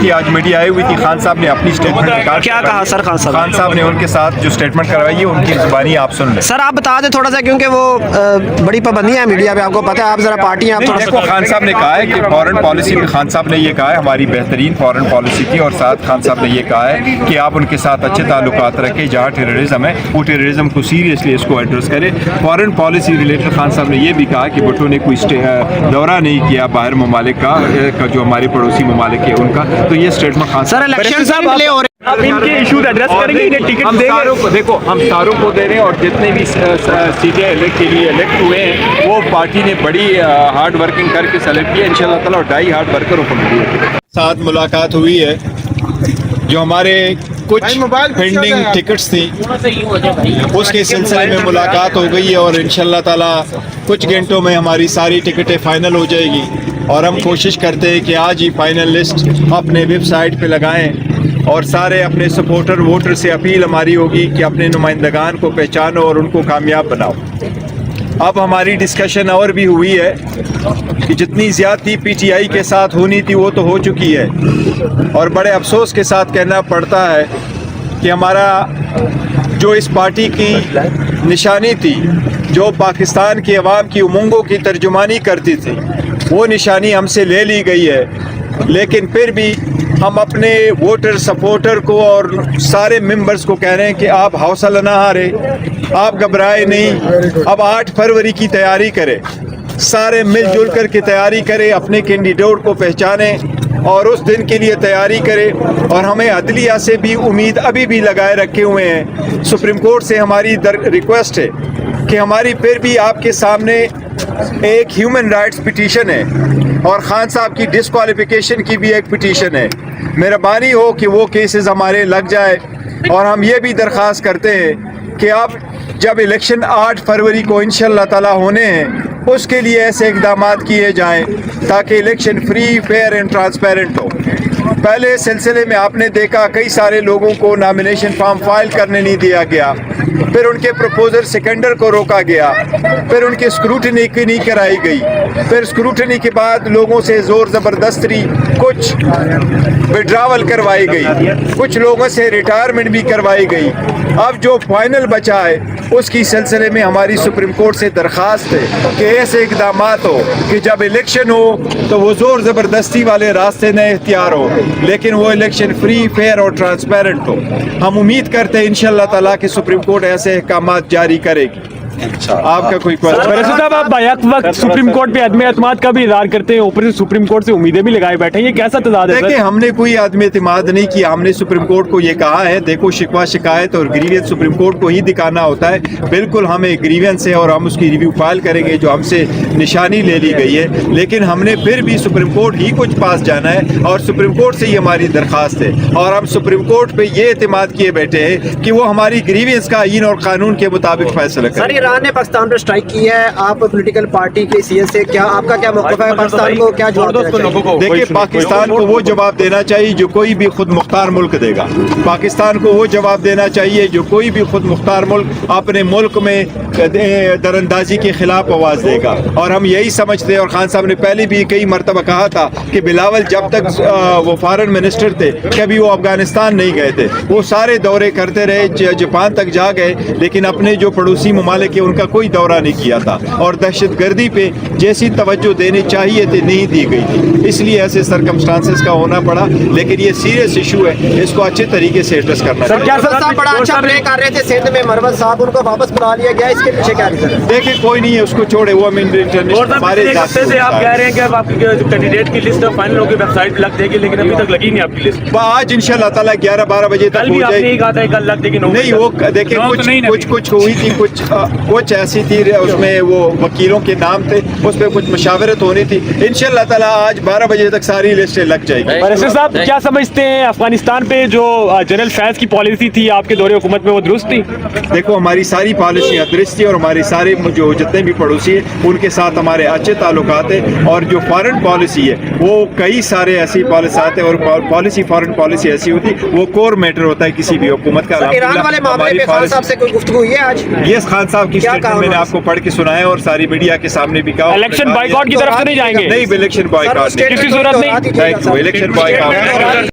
की आज मीडिया आई हुई थी, खान साहब ने अपनी स्टेटमेंट निकाल क्या कहा सर खान साहब ने उनके साथ जो स्टेटमेंट करवाई है उनकी जुबानी आप सुन लें। सर आप बता दें थोड़ा सा, क्योंकि वो बड़ी पाबंदियां हैं मीडिया पे, आपको पता है, आप जरा पार्टी हैं, आप थोड़ा देखो खान साहब ने कहा है कि फॉरेन पॉलिसी में खान साहब ने ये कहा है हमारी बेहतरीन फॉरेन पॉलिसी थी, और साथ खान साहब ने ये कहा है कि आप उनके साथ अच्छे ताल्लुकात रखें, जहाँ टेररिज्म है वो टेररिज्म को सीरियसली इसको एड्रेस करें। फॉरेन पॉलिसी रिलेटेड खान साहब ने ये भी कहा कि भुट्टो ने कोई दौरा नहीं किया बाहर ममालिक का जो हमारे पड़ोसी ममालिक है उनका, तो ये स्टेटमेंट खान सर इलेक्शन से पहले और आप इनके इश्यूज एड्रेस करेंगे, इन्हें टिकट देंगे? देखो हम सारों को दे रहे हैं, और जितने भी सीटें के लिए इलेक्ट हुए हैं वो पार्टी ने बड़ी हार्ड वर्किंग करके सेलेक्ट किया इंशाल्लाह ताला, और 2.5 हार्ड वर्करों को मिली है। साथ मुलाकात हुई है, जो हमारे कुछ पेंडिंग टिकट्स थी उसके सिलसिले में मुलाकात हो गई है, और इंशाल्लाह ताला कुछ घंटों में हमारी सारी टिकटें फाइनल हो जाएगी। और हम कोशिश करते हैं कि आज ही फाइनल लिस्ट अपने वेबसाइट पे लगाएं, और सारे अपने सपोर्टर वोटर से अपील हमारी होगी कि अपने नुमाइंदगान को पहचानो और उनको कामयाब बनाओ। अब हमारी डिस्कशन और भी हुई है कि जितनी ज़्यादती पीटीआई के साथ होनी थी वो तो हो चुकी है, और बड़े अफसोस के साथ कहना पड़ता है कि हमारा जो इस पार्टी की निशानी थी, जो पाकिस्तान की अवाम की उमंगों की तर्जुमानी करती थी, वो निशानी हमसे ले ली गई है। लेकिन फिर भी हम अपने वोटर सपोर्टर को और सारे मेंबर्स को कह रहे हैं कि आप हौसला ना हारे, आप घबराए नहीं। अब 8 फरवरी की तैयारी करें, सारे मिलजुल कर के तैयारी करें, अपने कैंडिडेट को पहचानें और उस दिन के लिए तैयारी करें। और हमें अदलिया से भी उम्मीद अभी भी लगाए रखे हुए हैं। सुप्रीम कोर्ट से हमारी रिक्वेस्ट है कि हमारी फिर भी आपके सामने एक ह्यूमन राइट्स पिटीशन है, और खान साहब की डिस्क्वालिफिकेशन की भी एक पिटीशन है। मेहरबानी हो कि वो केसेस हमारे लग जाए, और हम ये भी दरख्वास्त करते हैं कि अब जब इलेक्शन 8 फरवरी को इंशाल्लाह ताला होने हैं, उसके लिए ऐसे इक़दामात किए जाएं ताकि election free, fair and transparent हो। पहले सिलसिले में आपने देखा कई सारे लोगों को नॉमिनेशन फॉर्म फाइल करने नहीं दिया गया, फिर उनके प्रपोजल सेकेंडर को रोका गया, फिर उनकी स्क्रूटनी नहीं कराई गई, फिर स्क्रूटनी के बाद लोगों से ज़ोर ज़बरदस्ती कुछ विड्रावल करवाई गई, कुछ लोगों से रिटायरमेंट भी करवाई गई। अब जो फाइनल बचा है उसकी सिलसिले में हमारी सुप्रीम कोर्ट से दरख्वास्त है कि ऐसे इक़दामात हो कि जब इलेक्शन हो तो वो ज़ोर ज़बरदस्ती वाले रास्ते न इख्तियार हो, लेकिन वो इलेक्शन फ्री, फेयर और ट्रांसपेरेंट हो। हम उम्मीद करते हैं इंशाल्लाह ताला कि सुप्रीम कोर्ट ऐसे अहकामात जारी करेगी। आपका कोई बैरिस्टर साहब, आप बैक वक्त सुप्रीम कोर्ट पे अदम एतमाद का भी इज़हार करते हैं, ऊपर से सुप्रीम कोर्ट से उम्मीदें भी लगाए बैठे हैं, ये कैसा तजाद है? देखिए, हमने कोई अदम एतमाद नहीं किया, हमने सुप्रीम कोर्ट को ये कहा है, देखो शिकवा शिकायत और ग्रीवेंस सुप्रीम कोर्ट को ही दिखाना होता है। बिल्कुल हमें ग्रीवेंस है और हम उसकी रिव्यू फाइल करेंगे जो हमसे निशानी ले ली गई है, लेकिन हमने फिर भी सुप्रीम कोर्ट ही कुछ पास जाना है, और सुप्रीम कोर्ट से ही हमारी दरख्वास्त है। और हम सुप्रीम कोर्ट पे ये एतमाद किए बैठे हैं कि वो हमारी ग्रीवेंस का आईन और कानून के मुताबिक फैसला करें। ईरान ने पाकिस्तान पर स्ट्राइक की है, आप पॉलिटिकल पार्टी के सीएस से क्या आपका क्या मौक़िफ़ है? पाकिस्तान को क्या जवाब देना चाहिए? देखिए, पाकिस्तान को वो जवाब देना चाहिए जो कोई भी खुद मुख्तार मुल्क देगा। पाकिस्तान को वो जवाब देना चाहिए जो कोई भी खुद मुख्तार मुल्क अपने मुल्क में दरअंदाजी के खिलाफ आवाज़ देगा। और हम यही समझते हैं, और खान साहब ने पहले भी कई मरतबा कहा था कि बिलावल जब तक वो फॉरेन मिनिस्टर थे कभी वो अफगानिस्तान नहीं गए थे, वो सारे दौरे करते रहे, जापान तक जा गए, लेकिन अपने जो पड़ोसी ममालिक है उनका कोई दौरा नहीं किया था। और दहशत गर्दी पे जैसी तवज्जो देनी चाहिए थी नहीं दी गई थी, इसलिए ऐसे सरकमस्टांसेस का होना पड़ा। लेकिन ये सीरियस इशू है, इसको अच्छे तरीके से एड्रेस करना चाहिए। क्या साहब बड़ा अच्छा प्ले कर रहे थे सिंध में, मरवत साहब उनको वापस बुला लिया गया, इसके पीछे क्या रीजन है? देखिए, कोई नहीं है, उसको छोड़े, वो हमारे हफ्ते से आप कह रहे हैं कि अब आपकी जो कैंडिडेट की लिस्ट फाइनल होगी, वेबसाइट लग जाएगी, लेकिन अभी तक लगी नहीं आपकी लिस्ट। आज इंशाल्लाह ताला 11-12 बजे तक हो जाएगी। कल लग जाएगी नहीं, वो देखिए कुछ हुई थी, कुछ ऐसी थी, उसमें वो वकीलों के नाम थे, उस पर कुछ मशावरत होनी थी। इंशाल्लाह ताला आज 12 बजे तक सारी लिस्टें लग जाएगी। बैरिस्टर साहब, क्या समझते हैं अफगानिस्तान पे जो जनरल फैज की पॉलिसी थी आपके दौरे हुकूमत में, वो दुरुस्त थी? देखो, हमारी सारी पॉलिसियाँ दुरुस्त थी, और हमारे सारे जो जितने भी पड़ोसी हैं उनके साथ हमारे अच्छे ताल्लुकात हैं। और जो फॉरेन पॉलिसी है वो कई सारे ऐसी पॉलिसात है, और फॉरेन पॉलिसी ऐसी होती वो कोर मैटर होता है किसी भी हुकूमत का। ईरान वाले मामले पे खान साहब से कोई गुफ्तगू हुई है आज? ये खान साहब की स्टेटमेंट मैंने आपको पढ़ के सुनाया और सारी मीडिया के सामने भी कहा। इलेक्शन बॉयकॉट की तरफ से नहीं जाएंगे? नहीं, इलेक्शन बॉयकॉट किसी सूरत नहीं, इलेक्शन बॉयकॉट